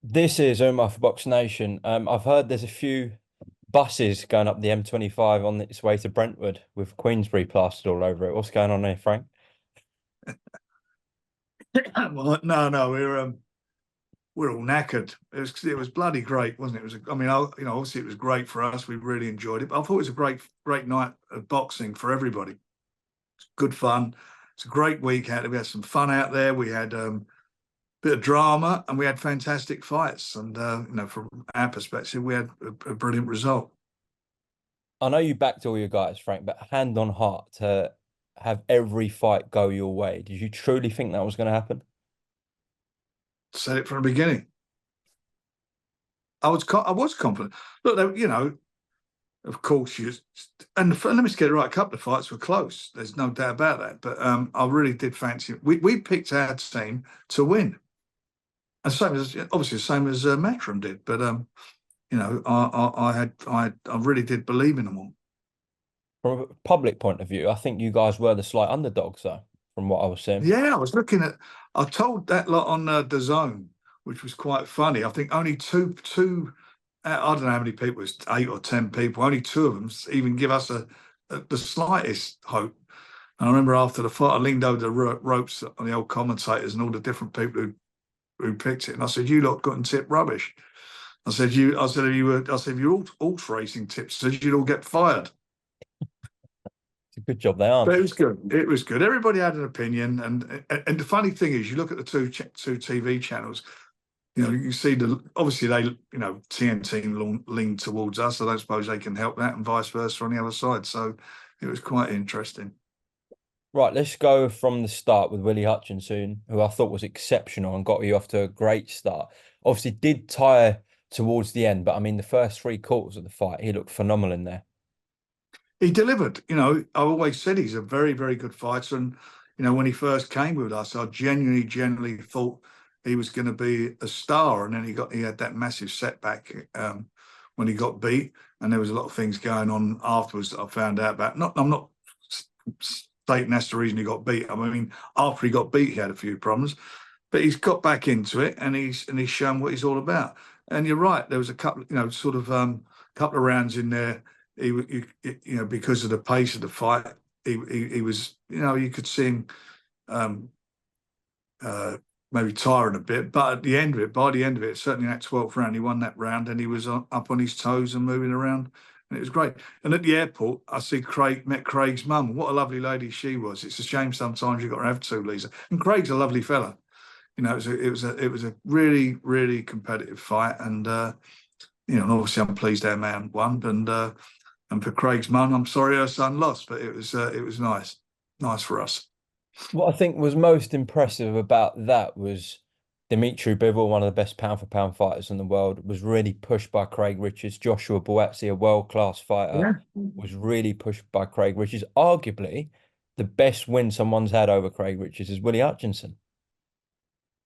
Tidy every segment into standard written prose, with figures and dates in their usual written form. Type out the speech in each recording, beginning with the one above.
This is Umar for BoxNation. I've heard there's a few buses going up the M25 on its way to Brentwood with Queensberry plastered all over it. What's going on there, Frank? Well, no, we're all knackered. It was bloody great, wasn't it? It was. I mean, obviously it was great for us. We really enjoyed it. But I thought it was a great night of boxing for everybody. Good fun. It's a great week out there. We had some fun out there. We had a bit of drama, and we had fantastic fights. And from our perspective, we had a brilliant result. I know you backed all your guys, Frank, but hand on heart to have every fight go your way. Did you truly think that was going to happen? Said it from the beginning. I was confident. Look, of course, let me get it right. A couple of fights were close. There's no doubt about that. But I really did fancy. We picked our team to win, and same as obviously the same as Matchroom did. But I really did believe in them all. From a public point of view, I think you guys were the slight underdogs, though, from what I was seeing. Yeah, I was looking at. I told that lot on the zone, which was quite funny. I think only two. I don't know how many people. It's 8 or 10 people. Only two of them even give us the slightest hope. And I remember after the fight, I leaned over the ropes on the old commentators and all the different people who picked it, and I said, "You lot got and tip rubbish." If you're all racing tips, said you'd all get fired. It's a good job they aren't. But it was good. It was good. Everybody had an opinion, and the funny thing is, you look at the two TV channels. You see obviously they TNT lean towards us. I don't suppose they can help that, and vice versa on the other side. So it was quite interesting. Right, let's go from the start with Willie Hutchinson, who I thought was exceptional and got you off to a great start. Obviously, did tire towards the end, but I mean, the first three quarters of the fight, he looked phenomenal in there. He delivered. I always said he's a very, very good fighter. And, when he first came with us, I genuinely thought he was going to be a star. And then he had that massive setback when he got beat. And there was a lot of things going on afterwards that I found out about. I'm not stating that's the reason he got beat. I mean, after he got beat, he had a few problems. But he's got back into it, and he's shown what he's all about. And you're right. There was a couple, couple of rounds in there because of the pace of the fight, he was, you could see him maybe tiring a bit. But by the end of it, certainly that 12th round, he won that round, and he was up on his toes and moving around, and it was great. And at the airport, I met Craig's mum. What a lovely lady she was. It's a shame sometimes you've got to have two, Lisa. And Craig's a lovely fella. It was a really, really competitive fight, and and obviously I'm pleased our man won, and for Craig's mum, I'm sorry her son lost, but it was nice for us. What I think was most impressive about that was Dimitri Bivol, one of the best pound for pound fighters in the world, was really pushed by Craig Richards. Joshua Buatsi, a world-class fighter, Yeah, was really pushed by Craig Richards. Arguably, the best win someone's had over Craig Richards is Willie Hutchinson.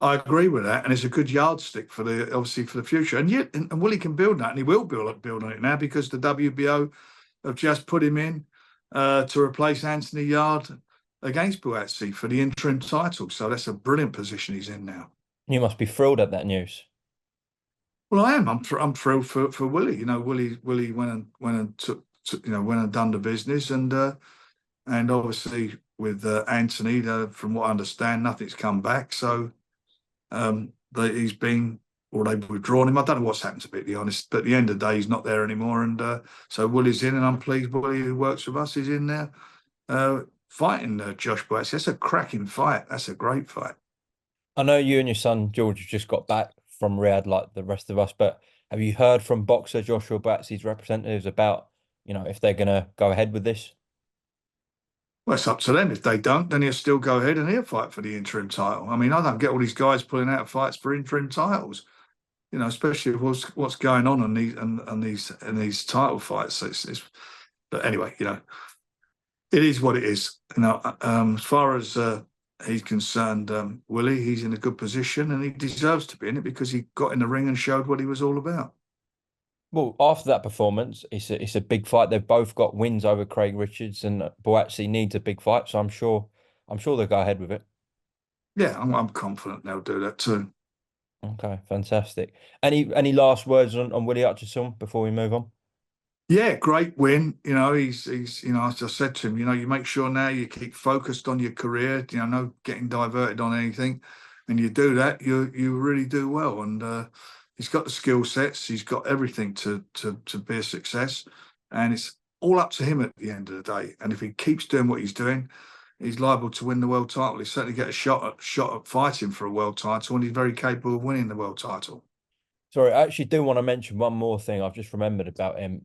I agree with that, and it's a good yardstick for the future. And yet, and Willie can build that, and he will build on it now because the WBO have just put him in to replace Anthony Yard against Buatsi for the interim title. So that's a brilliant position he's in now. You must be thrilled at that news. Well, I am. I'm thrilled for Willie. Willie went and done the business, and obviously with Anthony, from what I understand, nothing's come back. So he's been, or they've withdrawn him. I don't know what's happened to be honest, but at the end of the day, he's not there anymore. And so Willie's in, and I'm pleased Willie, who works with us, is in there fighting Josh Buatsi. That's a cracking fight. That's a great fight. I know you and your son George have just got back from Riyadh like the rest of us, but have you heard from boxer Joshua Buatsi's representatives about, if they're going to go ahead with this? Well, it's up to them. If they don't, then he'll still go ahead and he'll fight for the interim title. I mean, I don't get all these guys pulling out fights for interim titles. Especially what's going on these title fights. But anyway, it is what it is. As far as he's concerned, Willie, he's in a good position, and he deserves to be in it because he got in the ring and showed what he was all about. Well, after that performance, it's a big fight. They've both got wins over Craig Richards, and Buatsi needs a big fight, so I'm sure they'll go ahead with it. Yeah, I'm confident they'll do that too. Okay, fantastic. Any last words on Willie Hutchinson before we move on? Yeah, great win. He's as I said to him, you make sure now you keep focused on your career. No getting diverted on anything, and you do that, you really do well. And he's got the skill sets, he's got everything to be a success, and it's all up to him at the end of the day. And if he keeps doing what he's doing, he's liable to win the world title. He certainly get a shot at fighting for a world title, and he's very capable of winning the world title. Sorry, I actually do want to mention one more thing I've just remembered about him.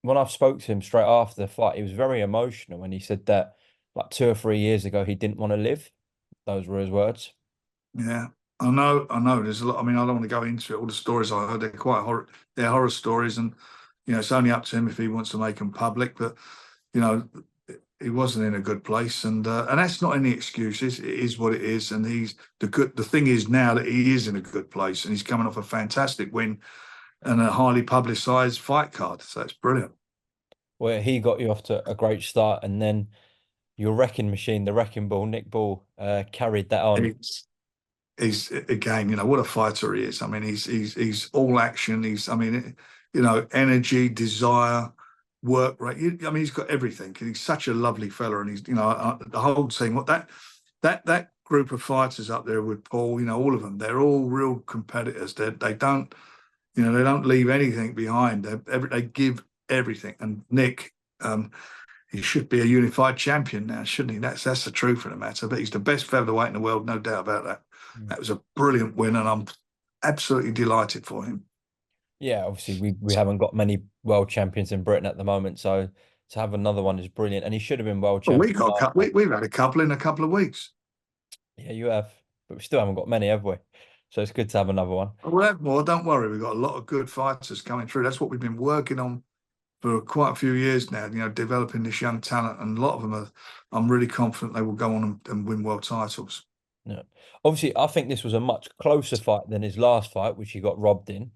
When I spoke to him straight after the fight, he was very emotional when he said that like 2 or 3 years ago he didn't want to live. Those were his words. Yeah, I know. I know. There's a lot. I mean, I don't want to go into it. All the stories I heard, they're quite horror. They're horror stories, and it's only up to him if he wants to make them public. But you know, he wasn't in a good place, and that's not any excuses. It is what it is, and he's the good. The thing is now that he is in a good place, and he's coming off a fantastic win and a highly publicised fight card. So it's brilliant. Where he got you off to a great start, and then your wrecking machine, the wrecking ball, Nick Ball, carried that on. He's again, what a fighter he is. I mean, he's all action. I mean, energy, desire, work rate. I mean, he's got everything. He's such a lovely fella, and he's, the whole team. What that group of fighters up there with Paul, all of them, they're all real competitors. They don't, they don't leave anything behind. They give everything. And Nick, he should be a unified champion now, shouldn't he? That's the truth of the matter. But he's the best featherweight in the world, no doubt about that. Mm. That was a brilliant win, and I'm absolutely delighted for him. Yeah, obviously we haven't got many world champions in Britain at the moment, so to have another one is brilliant. And he should have been world Well, champion last time. we've had a couple in a couple of weeks. Yeah, you have, but we still haven't got many, have we? So it's good to have another one. We'll have more. Don't worry, we've got a lot of good fighters coming through. That's what we've been working on for quite a few years now. Developing this young talent, and a lot of them are. I'm really confident they will go on and win world titles. Yeah. Obviously, I think this was a much closer fight than his last fight, which he got robbed in.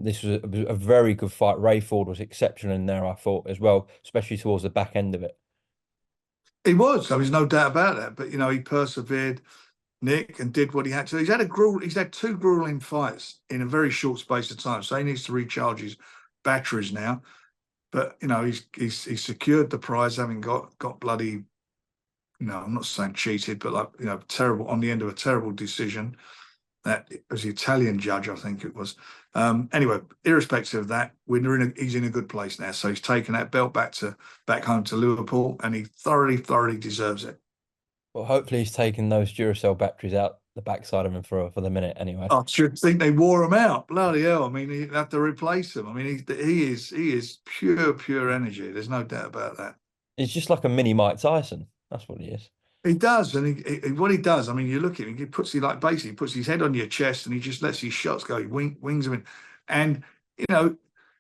This was a very good fight. Ray Ford was exceptional in there, I thought, as well, especially towards the back end of it. He was. There was no doubt about that. But he persevered, Nick, and did what he had to. He's had two grueling fights in a very short space of time. So he needs to recharge his batteries now. But he's secured the prize, having got bloody. I'm not saying cheated, but terrible on the end of a terrible decision. That was the Italian judge, I think it was. Anyway, irrespective of that, he's in a good place now. So he's taken that belt back home to Liverpool, and he thoroughly deserves it. Well, hopefully he's taking those Duracell batteries out the backside of him for the minute anyway. I should think they wore him out. Bloody hell! I mean, he'd have to replace him. I mean, he is pure energy. There's no doubt about that. He's just like a mini Mike Tyson. That's what he is. He does, and what he does. I mean, you look at him. He basically puts his head on your chest, and he just lets his shots go. He wings them in, and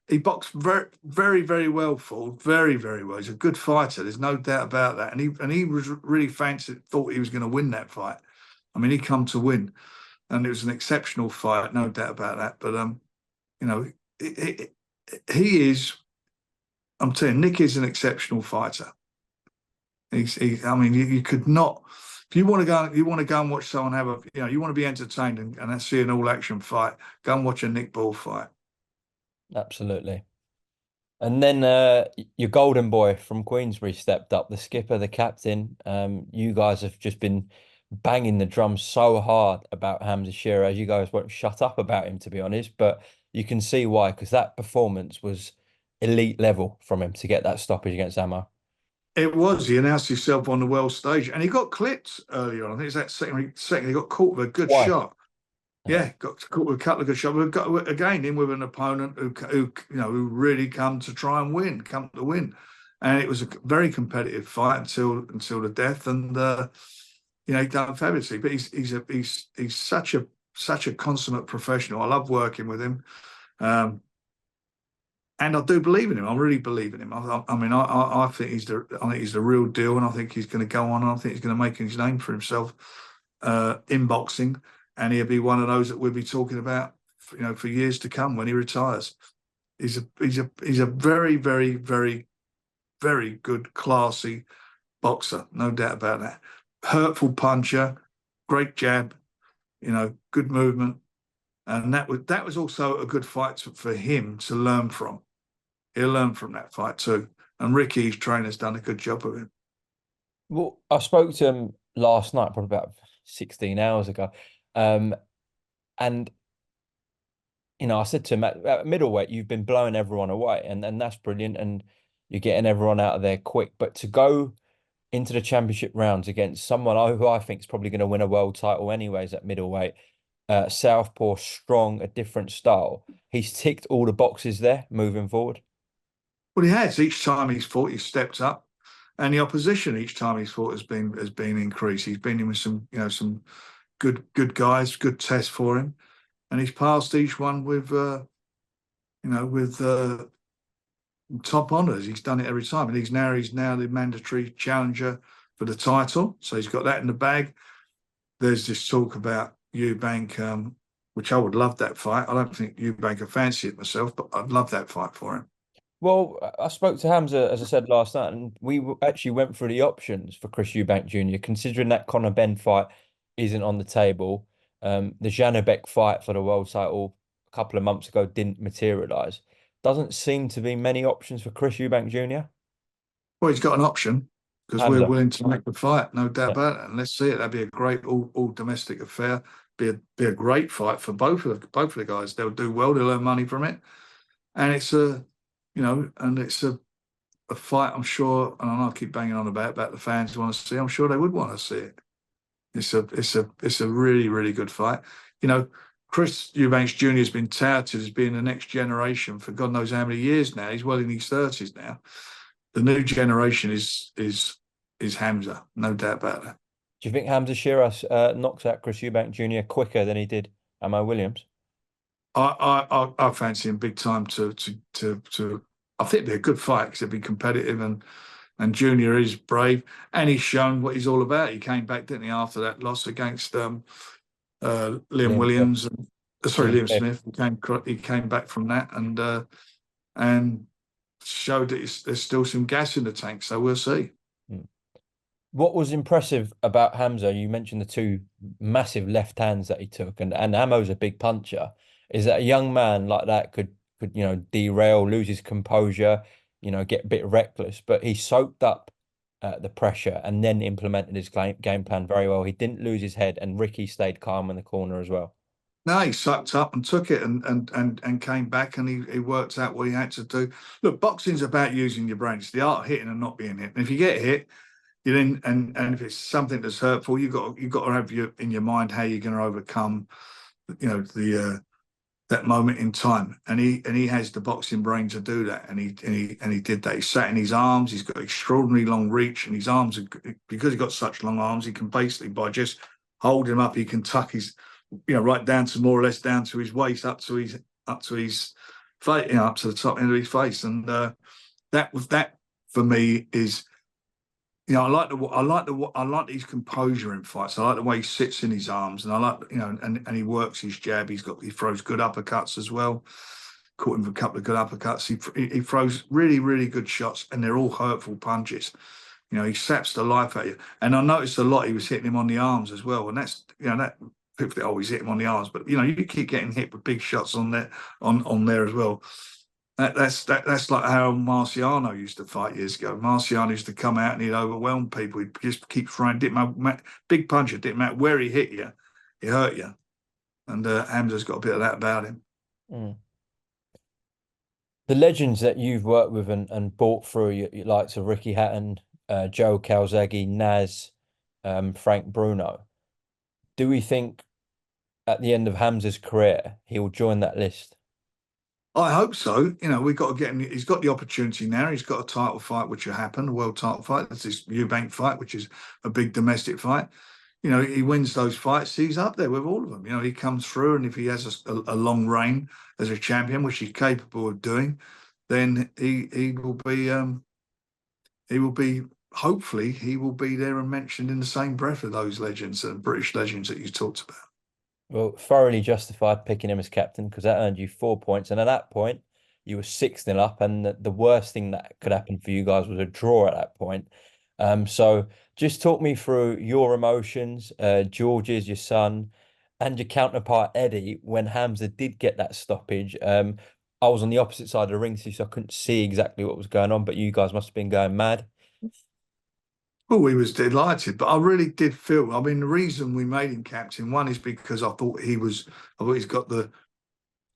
he boxed very well. Ford, very well. He's a good fighter. There's no doubt about that. And he was really thought he was going to win that fight. I mean, he come to win, and it was an exceptional fight, no doubt about that. But he is. I'm telling you, Nick is an exceptional fighter. I mean, you could not. If you want to go and watch someone have you want to be entertained and see an all action fight. Go and watch a Nick Ball fight. Absolutely. And then your golden boy from Queensberry stepped up, the skipper, the captain. You guys have just been banging the drum so hard about Hamza Shearer. You guys won't shut up about him, to be honest, but you can see why, because that performance was elite level from him to get that stoppage against Umar. It was. He announced himself on the world stage, and he got clipped earlier on. I think it's that second he got caught with a good Why? shot. Yeah, got caught with a couple of good shots. We've got again in with an opponent who really come to win, and it was a very competitive fight until the death, and he done fabulously. But he's such a consummate professional. I love working with him. And I do believe in him. I really believe in him. I mean, I think he's the real deal, and I think he's going to go on. And I think he's going to make his name for himself in boxing, and he'll be one of those that we'll be talking about, for years to come when he retires. He's a very good, classy boxer, no doubt about that. Hurtful puncher, great jab, good movement, and that was also a good fight for him to learn from. He'll learn from that fight too. And Ricky's trainer's done a good job of him. Well, I spoke to him last night, probably about 16 hours ago. Um, and I said to him at middleweight, you've been blowing everyone away, and that's brilliant, and you're getting everyone out of there quick. But to go into the championship rounds against someone who I think is probably going to win a world title anyways at middleweight, southpaw, strong, a different style. He's ticked all the boxes there moving forward. Well, he has. Each time he's fought, he's stepped up, and the opposition each time he's fought has been increased. He's been in with some good guys, good tests for him, and he's passed each one with top honours. He's done it every time, and he's now the mandatory challenger for the title. So he's got that in the bag. There's this talk about Eubank, which I would love that fight. I don't think Eubank would fancy it myself, but I'd love that fight for him. Well, I spoke to Hamza, as I said last night, and we actually went through the options for Chris Eubank Jr., considering that Conor Benn fight isn't on the table. The Janabek fight for the world title a couple of months ago didn't materialise. Doesn't seem to be many options for Chris Eubank Jr. Well, he's got an option because we're Hamza. willing to make the fight, no doubt Yeah. about it. And let's see it. That'd be a great all domestic affair. Be a great fight for both of the guys. They'll do well. They'll earn money from it, and it's a fight. I'm sure, and I keep banging on about the fans want to see. I'm sure they would want to see it. It's a really really good fight. You know, Chris Eubanks Jr. has been touted as being the next generation for God knows how many years now. He's well in his 30s now. The new generation is Hamza, no doubt about that. Do you think Hamza Shiraz knocks out Chris Eubank Jr. quicker than he did Amo Williams? I fancy him big time to. I think it'd be a good fight because it'd be competitive and Junior is brave and he's shown what he's all about. He came back, didn't he, after that loss against Liam Liam Smith. Williams and sorry, Liam Liam Smith. Smith. He came back from that and showed that there's still some gas in the tank. So we'll see. Mm. What was impressive about Hamza, you mentioned the two massive left hands that he took, and Amo's a big puncher, is that a young man like that could derail, lose his composure, get a bit reckless, but he soaked up the pressure and then implemented his game plan very well. He didn't lose his head, and Ricky stayed calm in the corner as well. No, he sucked up and took it and came back and he worked out what he had to do. Look, boxing's about using your brain. It's the art of hitting and not being hit. And if you get hit, you then and if it's something that's hurtful, you've got to have in your mind how you're going to overcome, the that moment in time. And he has the boxing brain to do that. And he did that. He sat in his arms. He's got extraordinarily long reach, and his arms because he's got such long arms, he can basically by just holding him up, he can tuck his right down to more or less down to his waist, up to his face, up to the top end of his face, and that for me is, I like his composure in fights. I like the way he sits in his arms, and I like and he works his jab. He throws good uppercuts as well. Caught him with a couple of good uppercuts. He throws really really good shots, and they're all hurtful punches. He saps the life out of you. And I noticed a lot he was hitting him on the arms as well, and that's that. People think, oh, he's hit him on the arms, but you keep getting hit with big shots on there as well. That's like how Marciano used to fight years ago. Marciano used to come out and he'd overwhelm people. He'd just keep throwing, didn't matter, big puncher, didn't matter where he hit you, he hurt you. And Hamza's got a bit of that about him. Mm. The legends that you've worked with and brought through, you likes of Ricky Hatton, Joe Calzaghe, Naz, Frank Bruno. Do we think at the end of Hamza's career, he will join that list? I hope so. We've got to get him. He's got the opportunity now. He's got a title fight, which will happen, a world title fight. That's this Eubank fight, which is a big domestic fight. He wins those fights. He's up there with all of them. He comes through, and if he has a long reign as a champion, which he's capable of doing, then he will be. Hopefully, he will be there and mentioned in the same breath of those legends and British legends that you talked about. Well, thoroughly justified picking him as captain because that earned you 4 points. And at that point, you were 6-0 up. And the worst thing that could happen for you guys was a draw at that point. So just talk me through your emotions, George's, your son, And your counterpart Eddie, when Hamza did get that stoppage, I was on the opposite side of the ring, so I couldn't see exactly what was going on. But you guys must have been going mad. Well, we was delighted, but I really did feel. I mean, the reason we made him captain, one is because I thought he was. I thought he's got the.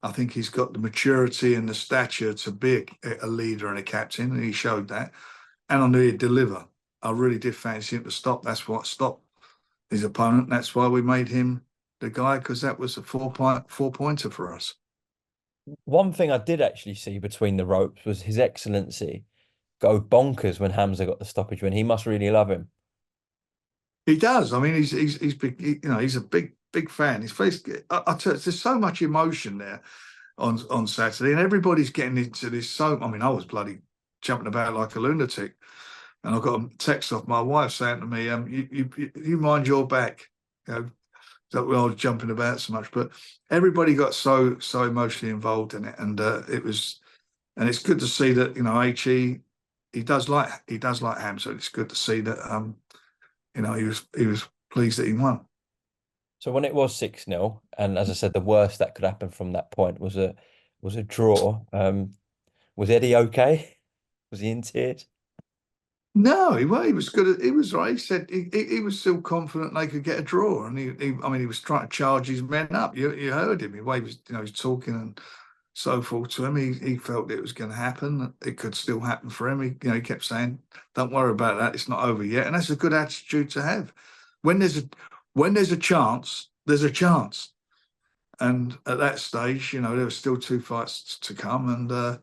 I think he's got the maturity and the stature to be a leader and a captain, and he showed that. And I knew he'd deliver. I really did fancy him to stop. That's what stopped his opponent. That's why we made him the guy, because that was a four pointer for us. One thing I did actually see between the ropes was His Excellency go bonkers when Hamza got the stoppage win. He must really love him. He does. I mean, he's big. He's a big fan. His face. I tell you, there's so much emotion there on Saturday, and everybody's getting into this. So I mean, I was bloody jumping about like a lunatic, and I got a text off my wife saying to me, you mind your back, you know, that I was jumping about so much, but everybody got so emotionally involved in it, and it's good to see that he does like Ham, so it's good to see that he was pleased that he won. So when it was 6-0, and as I said, the worst that could happen from that point was a draw. Was Eddie okay? Was he in tears? No, he was good. He was right. He said he was still confident they could get a draw, and I mean, he was trying to charge his men up. You heard him. The way he was, he was talking and so forth to him. He felt it was going to happen. It could still happen for him. He kept saying, "Don't worry about that. It's not over yet." And that's a good attitude to have. When there's a when there's a chance, there's a chance. And at that stage, there were still two fights to come, and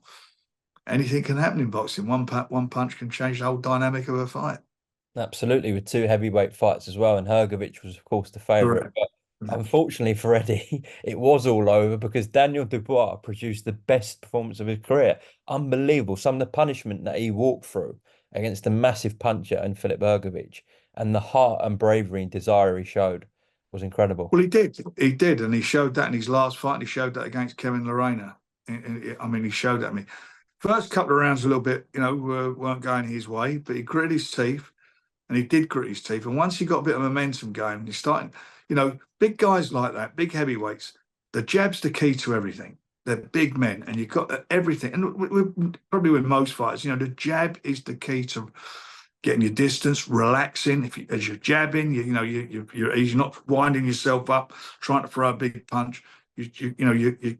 anything can happen in boxing. One punch can change the whole dynamic of a fight. Absolutely, with two heavyweight fights as well, and Hergovich was, of course, the favourite. Correct. But unfortunately for Eddie, it was all over because Daniel Dubois produced the best performance of his career. Unbelievable. Some of the punishment that he walked through against a massive puncher and Philip Hergovich, and the heart and bravery and desire he showed was incredible. Well, he did. He did, and he showed that in his last fight. And he showed that against Kevin Lorena. I mean, he showed that. I mean, first couple of rounds a little bit, weren't going his way, but he gritted his teeth, and he did grit his teeth. And once he got a bit of momentum going, he's starting. Big guys like that, big heavyweights. The jab's the key to everything. They're big men, and you've got everything. And probably with most fighters, the jab is the key to getting your distance, relaxing. As you're jabbing, you're not winding yourself up, trying to throw a big punch. You're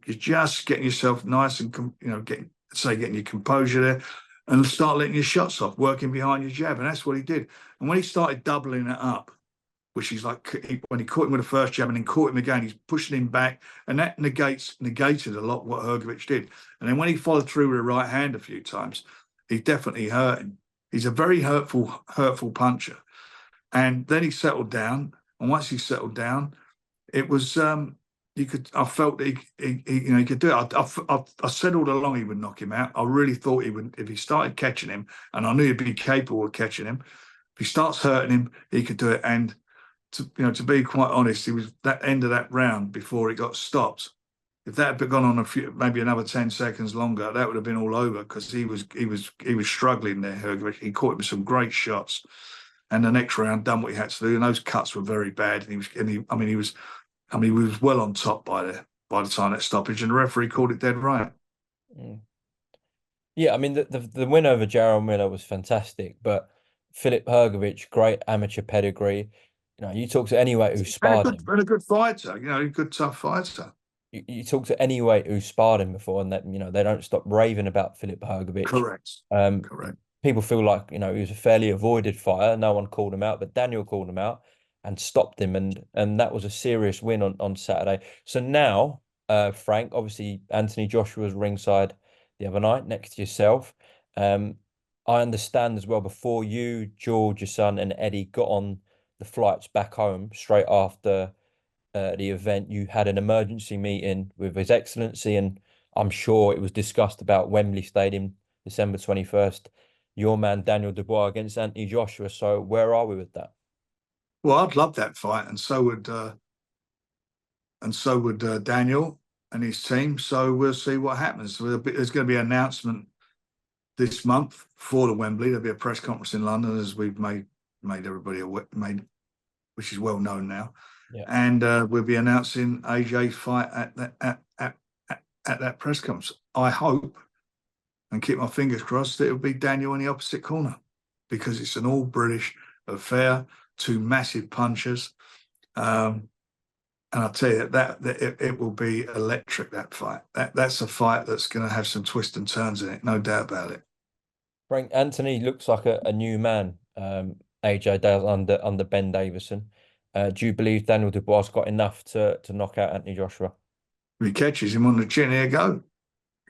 just getting yourself nice and getting your composure there, and start letting your shots off, working behind your jab, and that's what he did. And when he started doubling it up, which is like when he caught him with the first jab and then caught him again, he's pushing him back, and that negated a lot what Hergovich did. And then when he followed through with a right hand a few times, he definitely hurt him. He's a very hurtful puncher. And then he settled down. And once he settled down, it was I felt that he could do it. I said all along he would knock him out. I really thought he would if he started catching him, and I knew he'd be capable of catching him. If he starts hurting him, he could do it. And to be quite honest, he was that end of that round before it got stopped. If that had gone on maybe another 10 seconds longer, that would have been all over because he was struggling there. He caught him with some great shots, and the next round done what he had to do. And those cuts were very bad. He was well on top by the time that stoppage, and the referee called it dead right. Mm. Yeah, I mean the win over Jarrell Miller was fantastic, but Philip Hergovich, great amateur pedigree. You talk to anyone who sparred him. And a good fighter, a good tough fighter. You talk to any weight who sparred him before, and that they don't stop raving about Philip Hergovich. Correct. Um, Correct. People feel like he was a fairly avoided fighter. No one called him out, but Daniel called him out and stopped him, and that was a serious win on Saturday. So now, Frank, obviously Anthony Joshua was ringside the other night next to yourself. Um, I understand as well before you, George, your son, and Eddie got on the flights back home straight after the event, you had an emergency meeting with His Excellency, and I'm sure it was discussed about Wembley Stadium, December 21st. Your man Daniel Dubois against Anthony Joshua. So where are we with that? Well, I'd love that fight, and so would Daniel and his team. So we'll see what happens. There's going to be an announcement this month for the Wembley. There'll be a press conference in London, as we've made everybody aware, which is well known now. Yeah. and we'll be announcing AJ's fight at that press conference. I hope, and keep my fingers crossed, that it'll be Daniel in the opposite corner, because it's an all British affair, two massive punchers. And I'll tell you that it will be electric, that fight. That's a fight that's going to have some twists and turns in it, no doubt about it. Frank Anthony looks like a new man. AJ does under Ben Davison. Do you believe Daniel Dubois got enough to knock out Anthony Joshua? If he catches him on the chin, here go.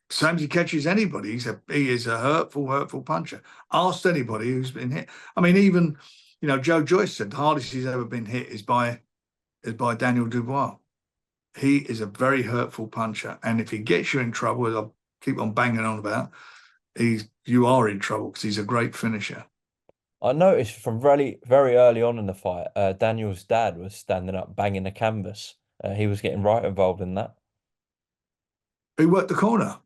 Same as he catches anybody. He is a hurtful puncher. Ask anybody who's been hit. I mean, even Joe Joyce said the hardest he's ever been hit is by Daniel Dubois. He is a very hurtful puncher, and if he gets you in trouble, as I keep on banging on about, you are in trouble, because he's a great finisher. I noticed from very early on in the fight, Daniel's dad was standing up banging the canvas. He was getting right involved in that. He worked the corner.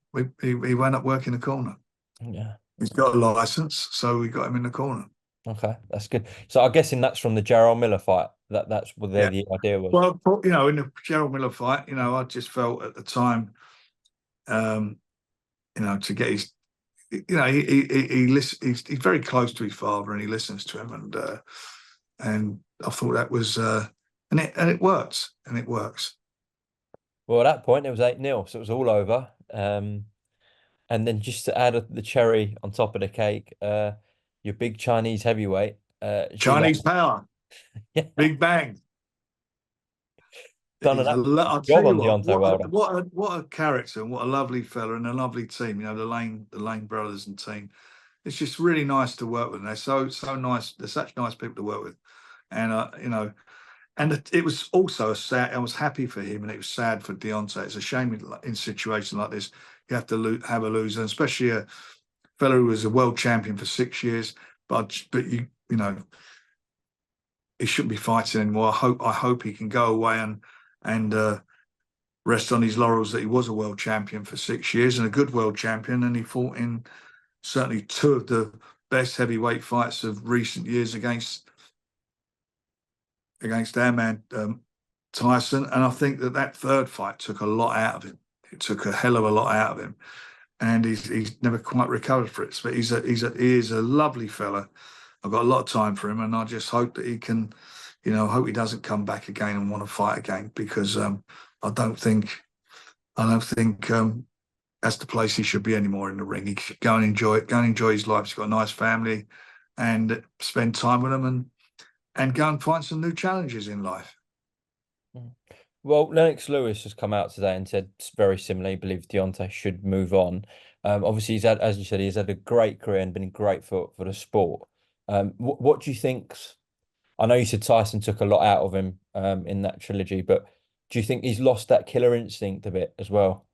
He went up working the corner. Yeah. He's got a license, so we got him in the corner. Okay, that's good. So I'm guessing that's from the Jarrell Miller fight. That's what Yeah. the idea was. Well, in the Gerald Miller fight, I just felt at the time, to get his, he listens. He's very close to his father, and he listens to him, and I thought that was, and it works, and it works. Well, at that point, it was 8-0, so it was all over. And then just to add the cherry on top of the cake, your big Chinese heavyweight, Gila. Chinese power, Yeah, big bang. done an I'll absolute tell job you on Deontay Wilder. what a character, and what a lovely fella, and a lovely team. The Lane brothers and team. It's just really nice to work with. And they're so nice. They're such nice people to work with, and and it was also sad. I was happy for him, and it was sad for Deontay. It's a shame in situations like this you have to have a loser, and especially a fellow who was a world champion for 6 years. But he shouldn't be fighting anymore. I hope he can go away and rest on his laurels that he was a world champion for 6 years, and a good world champion, and he fought in certainly two of the best heavyweight fights of recent years against our man Tyson. And I think that third fight took a lot out of him. It took a hell of a lot out of him, and he's never quite recovered for it. But he is a lovely fella. I've got a lot of time for him, and I just hope that he can, I hope he doesn't come back again and want to fight again, because I don't think that's the place he should be anymore, in the ring. He should go and enjoy it, go and enjoy his life. He's got a nice family, and spend time with them, and go and find some new challenges in life. Well, Lennox Lewis has come out today and said very similarly, he believes Deontay should move on. Obviously, he's had, as you said, he's had a great career and been great for the sport. What do you think? I know you said Tyson took a lot out of him in that trilogy, but do you think he's lost that killer instinct a bit as well?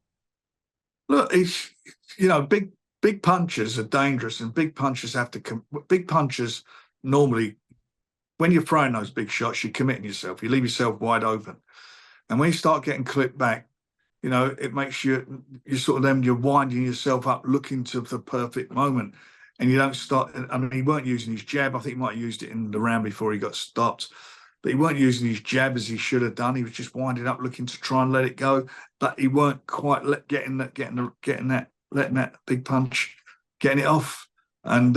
Look, he's big punches are dangerous, and big punches have to come. Big punches normally, when you're throwing those big shots, you're committing yourself. You leave yourself wide open, and when you start getting clipped back, it makes you you're winding yourself up, looking to the perfect moment. And you don't start. I mean, he weren't using his jab. I think he might have used it in the round before he got stopped, but he weren't using his jab as he should have done. He was just winding up, looking to try and let it go, but he weren't quite letting that big punch, getting it off. And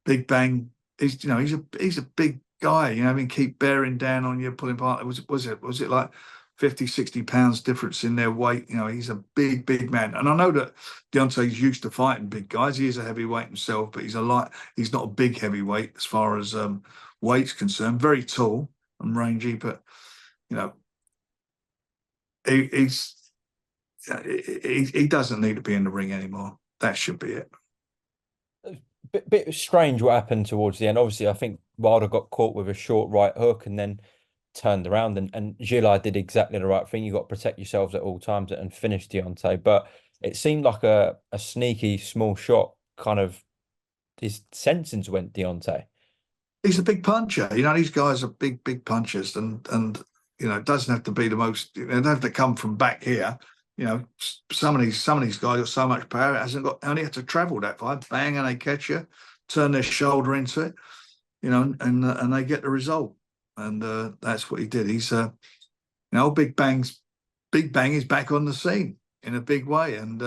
big bang. He's a big guy. I mean, keep bearing down on you, pulling part. Was it like 50, 60 pounds difference in their weight? He's a big man. And I know that Deontay's used to fighting big guys. He is a heavyweight himself, but he's not a big heavyweight as far as weight's concerned. Very tall and rangy, but he doesn't need to be in the ring anymore. That should be it. Bit strange what happened towards the end. Obviously, I think Wilder got caught with a short right hook and then turned around, and Gillard did exactly the right thing. You got to protect yourselves at all times and finish Deontay. But it seemed like a sneaky small shot kind of his sentence went Deontay. He's a big puncher. These guys are big punchers, and it doesn't have to be the most. They don't have to come from back here. Some of these guys got so much power, it hasn't got. Only have to travel that far, bang, and they catch you, turn their shoulder into it, and they get the result. and that's what he did. He's Big Bang is back on the scene in a big way, and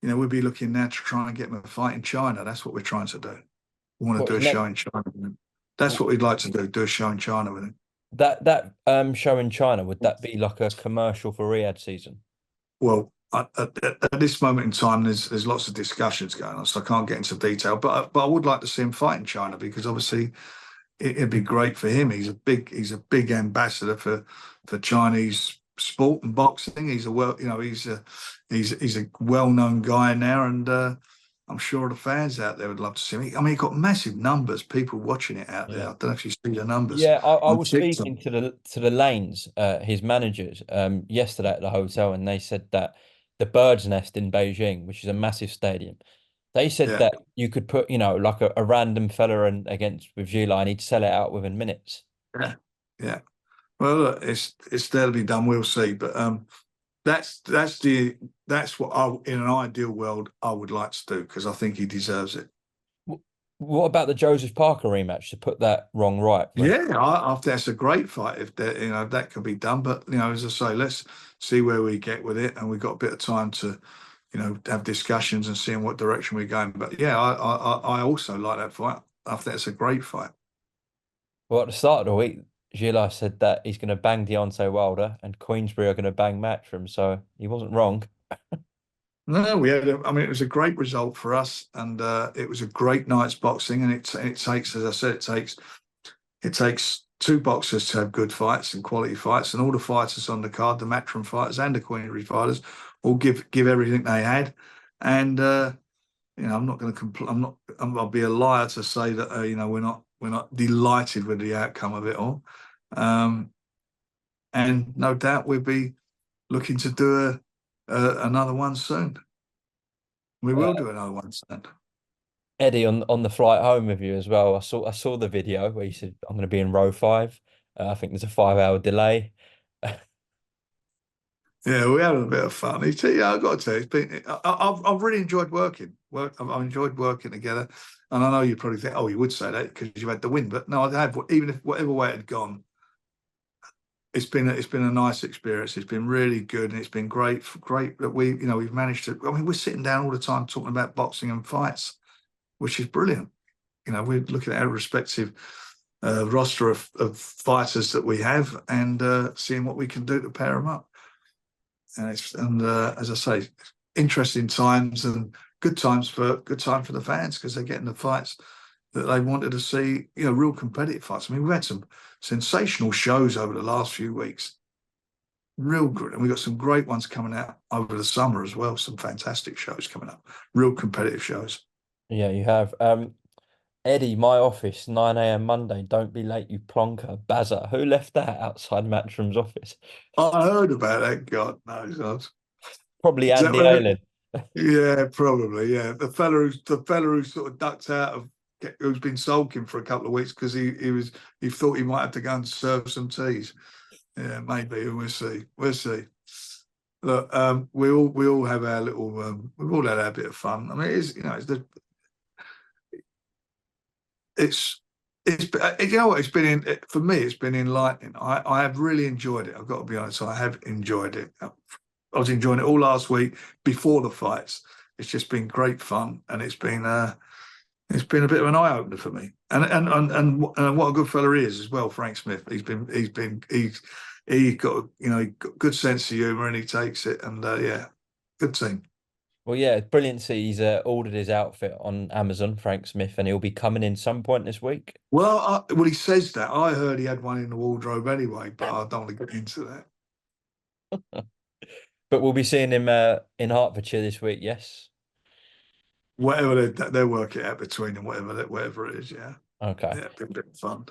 we'll be looking now to try and get him a fight in China. That's what we're trying to do. We want What to do his a next show in China with him. That's what we'd like to do a show in China with him. that show in China, would that be like a commercial for Riyadh season? Well, at this moment in time, there's lots of discussions going on, so I can't get into detail. But I would like to see him fight in China because obviously it'd be great for him. He's a big ambassador for Chinese sport and boxing. He's a well known guy now, and I'm sure the fans out there would love to see him. I mean, he got massive numbers, people watching it out there. I Yeah. don't know if you see the numbers Yeah, I on was TikTok. speaking to the Lanes, his managers, yesterday at the hotel, and they said that the Bird's Nest in Beijing, which is a massive stadium, they said Yeah, that you could put, like a random fella against with Gila, and he'd sell it out within minutes. yeah, yeah. Well, look, it's there to be done. We'll see, but that's that's what in an ideal world I would like to do because I think he deserves it. Wh- What about the Joseph Parker rematch to put that wrong right for him? Yeah, I think that's a great fight if that that can be done. But as I say, let's see where we get with it, and we've got a bit of time to have discussions and seeing what direction we're going. But yeah, I also like that fight. I think that's a great fight. Well, at the start of the week, Gila said that he's going to bang Deontay Wilder and Queensberry are going to bang Matchroom, so he wasn't wrong. No, I mean, it was a great result for us, and it was a great night's boxing. And it takes, as I said, it takes two boxers to have good fights and quality fights, and all the fighters on the card, the Matchroom fighters and the Queensberry fighters, all give everything they had. And I'm not going to complain. I'll be a liar to say that we're not delighted with the outcome of it all. Um, and no doubt we'll be looking to do another one soon. We will Uh, do another one soon. Eddie on the flight home with you as well. I saw the video where you said I'm going to be in row five. I think there's a 5 hour delay. Yeah, we had a bit of fun. Yeah, I've got to tell you, I've really enjoyed working. I've enjoyed working together, and I know you probably think, oh, you would say that because you had the win, but no, I have. Even if whatever way it had gone, it's been a nice experience. It's been really good, and it's been great that we've managed to. I mean, we're sitting down all the time talking about boxing and fights, which is brilliant. We're looking at our respective roster of fighters that we have and seeing what we can do to pair them up. And as I say, interesting times and good time for the fans because they're getting the fights that they wanted to see. Real competitive fights. I mean, we've had some sensational shows over the last few weeks. Real good, and we've got some great ones coming out over the summer as well. Some fantastic shows coming up. Real competitive shows. Yeah, you have. Eddie, my office, 9 a.m. Monday. Don't be late, you plonker. Bazza. Who left that outside Matchroom's office? I heard about that. God knows. Probably Is that Andy where? Ayling. Yeah, probably. Yeah, the fella who sort of ducked out of who's been sulking for a couple of weeks because he thought he might have to go and serve some teas. Yeah, maybe we'll see. We'll see. Look, we all have our little. We've all had our bit of fun. I mean, it's it's been for me. It's been enlightening. I have really enjoyed it. I've got to be honest. I have enjoyed it. I was enjoying it all last week before the fights. It's just been great fun, and it's been a bit of an eye opener for me. And what a good fella he is as well, Frank Smith. He's got he got good sense of humour and he takes it. And yeah, good team. Well, yeah, it's brilliant to see he's ordered his outfit on Amazon, Frank Smith, and he'll be coming in some point this week. Well, he says that. I heard he had one in the wardrobe anyway, but I don't want to get into that. But we'll be seeing him in Hertfordshire this week, yes? Whatever they'll work it out between them, whatever it is. Yeah, Okay. yeah, been a bit of fun.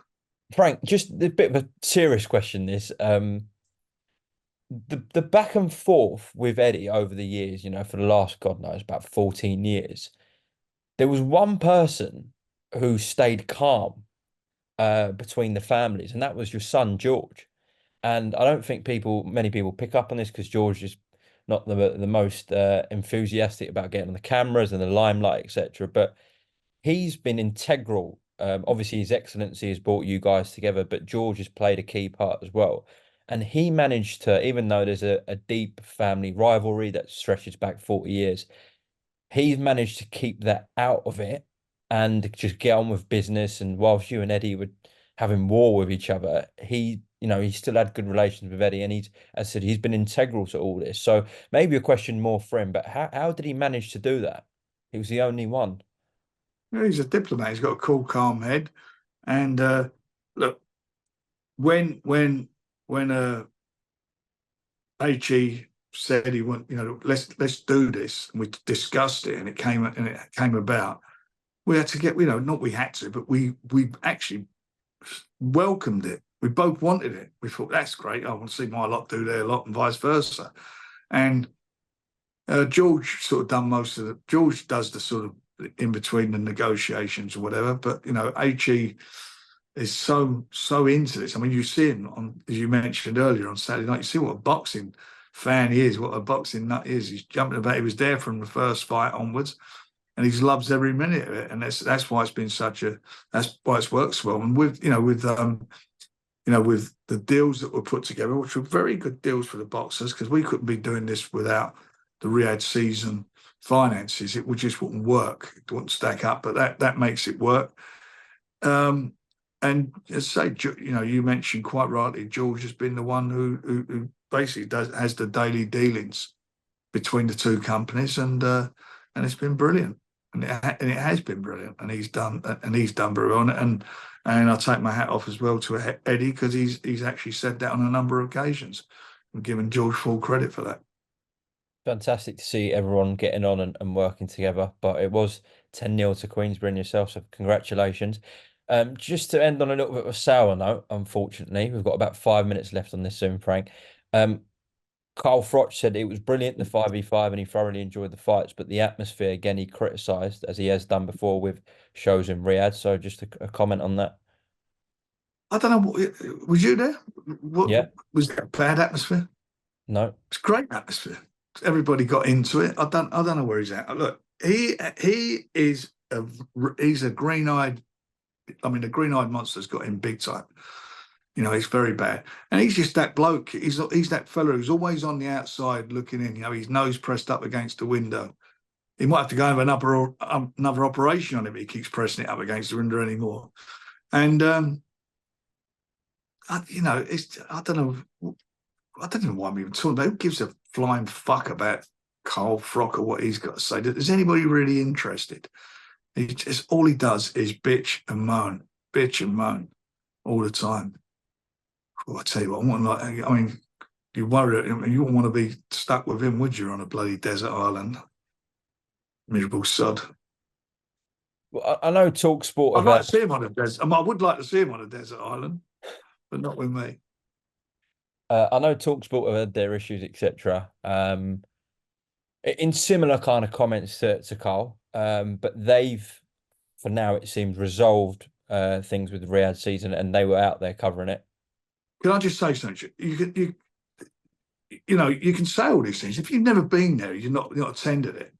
Frank, just a bit of a serious question, this. The back and forth with Eddie over the years, for the last, God knows, about 14 years, there was one person who stayed calm between the families, and that was your son, George. And I don't think many people pick up on this because George is not the most enthusiastic about getting on the cameras and the limelight, etc. But he's been integral Obviously, His Excellency has brought you guys together, but George has played a key part as well. And he managed to, even though there's a deep family rivalry that stretches back 40 years, he's managed to keep that out of it and just get on with business. And whilst you and Eddie were having war with each other, he still had good relations with Eddie. And as I said, he's been integral to all this. So maybe a question more for him, but how did he manage to do that? He was the only one. He's a diplomat. He's got a cool, calm head. And look, when HE said he want, let's do this, and we discussed it, and it came about. We had to get, not we had to, but we actually welcomed it. We both wanted it. We thought that's great. I want to see my lot do their lot, and vice versa. And George sort of done most of it. George does the sort of in between the negotiations or whatever. But HE is so into this. I mean, you see him on, as you mentioned earlier, on Saturday night. You see what a boxing fan he is, what a boxing nut is. He's jumping about. He was there from the first fight onwards, and he loves every minute of it. And that's why it's been that's why it's worked so well. And with the deals that were put together, which were very good deals for the boxers, because we couldn't be doing this without the Riyadh season finances. It just wouldn't work. It wouldn't stack up, but that makes it work. And as I say, you mentioned quite rightly, George has been the one who basically has the daily dealings between the two companies, and it's been brilliant, and it has been brilliant, and he's done very well, and I take my hat off as well to Eddie, because he's actually said that on a number of occasions, and given George full credit for that. Fantastic to see everyone getting on and working together. But it was 10-0 to Queensberry and yourself, so congratulations. Just to end on a little bit of a sour note, unfortunately, we've got about 5 minutes left on this Zoom, Frank. Carl Froch said it was brilliant, the 5v5, and he thoroughly enjoyed the fights, but the atmosphere, again, he criticised, as he has done before with shows in Riyadh. So just a comment on that. I don't know. Was you there? What Yeah, was that? Bad atmosphere? no. It's great atmosphere. Everybody got into it. I don't know where he's at. Look, he's a green-eyed. I mean, the green-eyed monster's got him big time. He's very bad, and he's just that bloke. He's that fella who's always on the outside looking in. His nose pressed up against the window. He might have to go and have another operation on him. He keeps pressing it up against the window anymore, and I don't know. I don't know why I'm even talking about. Who gives a flying fuck about Carl Froch or what he's got to say? Is anybody really interested? All he does is bitch and moan all the time. Well, I tell you what, I mean, you worry. I mean, you wouldn't want to be stuck with him, would you, on a bloody desert island? Miserable sod. Well, I know Talksport I'd have like had. to see him on a desert. I would like to see him on a desert island, but not with me. I know Talksport have had their issues, etc. In similar kind of comments to Carl, but they've, for now, it seems resolved things with the Riyadh season, and they were out there covering it. Can I just say something? You can say all these things. If you've never been there, you're not attended it,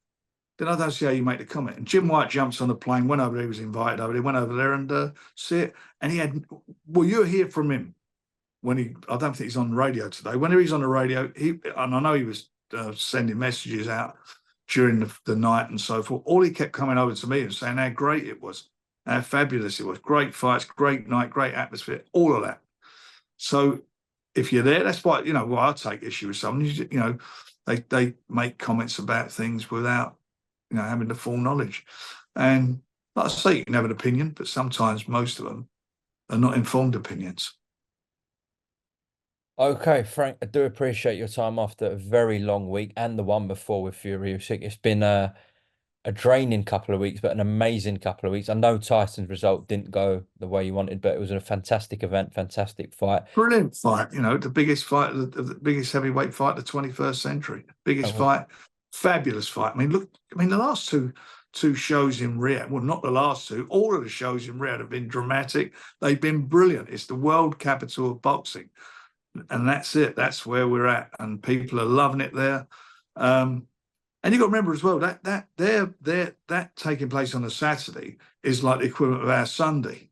then I don't see how you make the comment. And Jim White jumps on the plane, went over there, he was invited over there, went over there and see it. And you'll hear from him I don't think he's on the radio today. Whenever he's on the radio, and I know he was sending messages out during the night and so forth. All he kept coming over to me and saying how great it was, how fabulous it was, great fights, great night, great atmosphere, all of that. So if you're there, that's why, I take issue with someone. They make comments about things without, having the full knowledge. And like I say, you can have an opinion, but sometimes most of them are not informed opinions. Okay, Frank, I do appreciate your time after a very long week and the one before with Fury Usyk. It's been a draining couple of weeks, but an amazing couple of weeks. I know Tyson's result didn't go the way you wanted, but it was a fantastic event, fantastic fight. Brilliant fight, the biggest fight, the biggest heavyweight fight of the 21st century. Biggest fight, fabulous fight. I mean, look, the last two shows in Riyadh, well, not the last two, all of the shows in Riyadh have been dramatic. They've been brilliant. It's the world capital of boxing. And that's it. That's where we're at. And people are loving it there. And you got to remember as well that taking place on a Saturday is like the equivalent of our Sunday.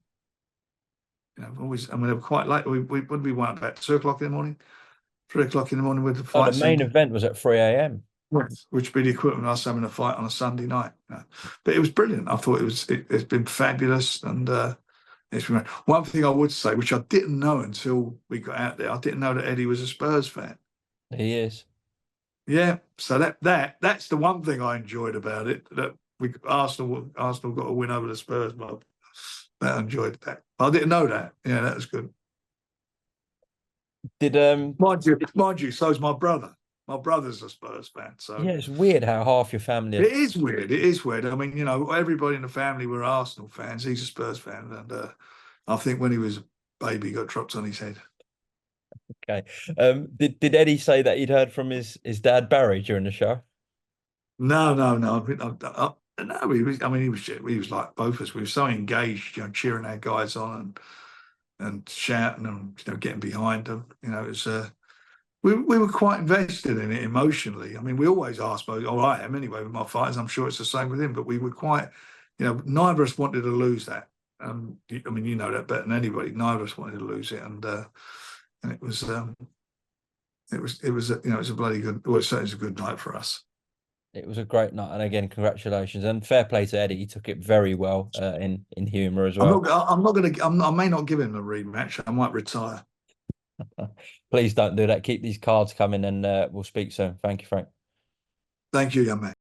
You know, always. I mean, they were quite late. We went about 2 o'clock in the morning, 3 o'clock in the morning with the Oh, the fights, main and event was at 3 a.m. which would be the equivalent of us having a fight on a Sunday night. You know. But it was brilliant. I thought it's been fabulous, and it's been one thing I would say, which I didn't know until we got out there. I didn't know that Eddie was a Spurs fan. He is. Yeah, so that's the one thing I enjoyed about it. That Arsenal got a win over the Spurs mob. I enjoyed that. I didn't know that. Yeah, that was good. Did Mind you, so's my brother. My brother's a Spurs fan, so Yeah, it's weird how half your family it is weird. It is weird. I mean, you know, everybody in the family were Arsenal fans. He's a Spurs fan, and I think when he was a baby, he got dropped on his head. okay. Did Eddie say that he'd heard from his dad Barry during the show? No, no, no. No, he was. I mean, he was like both of us. We were so engaged, you know, cheering our guys on and shouting and getting behind them. You know, it was. We were quite invested in it emotionally. I mean, we always are, I suppose. Oh, I am anyway with my fighters. I'm sure it's the same with him. But we were quite, neither of us wanted to lose that. I mean, you know that better than anybody. Neither of us wanted to lose it, and it was it was a bloody good. Well, it certainly was a good night for us. It was a great night, and again, congratulations and fair play to Eddie. He took it very well in humour as well. I'm not going to. I may not give him a rematch. I might retire. Please don't do that. Keep these cards coming, and we'll speak soon. Thank you, Frank. Thank you, young man.